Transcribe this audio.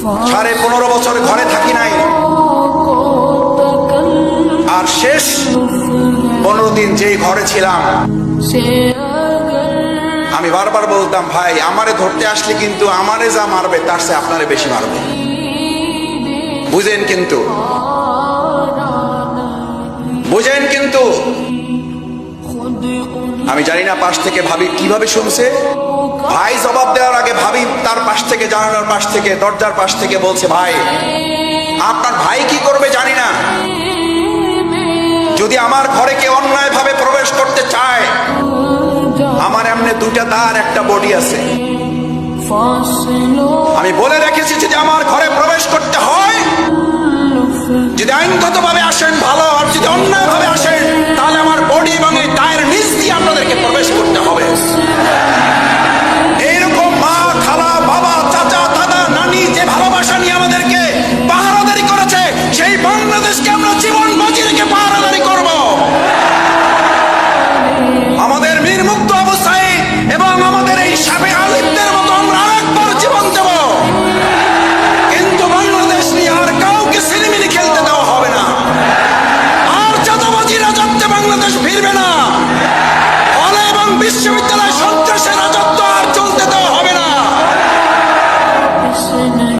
15.5 বছর ঘরে থাকি নাই, আর শেষ 15 দিন যেই ঘরে ছিলাম আমি বারবার বলতাম, ভাই আমারে ধরতে আসলে কিন্তু আমারে যা মারবে তার চেয়ে আপনারে বেশি মারবে, বুঝেন কিন্তু, বুঝেন কিন্তু। আমি জানি না পাশ থেকে ভাবি কিভাবে শুনছে। ভাই জবাব দেওয়ার আগে ভাবি তার পাশ থেকে, জানালার পাশ থেকে, দরজার পাশ থেকে বলছে, ভাই আপনার ভাই কি করবে জানি না, যদি আমার ঘরে কেউ অন্যায় ভাবে প্রবেশ করতে চায়, আমার এমনি 2টা দাঁত একটা বডি আছে। আমি বলে রেখেছি যে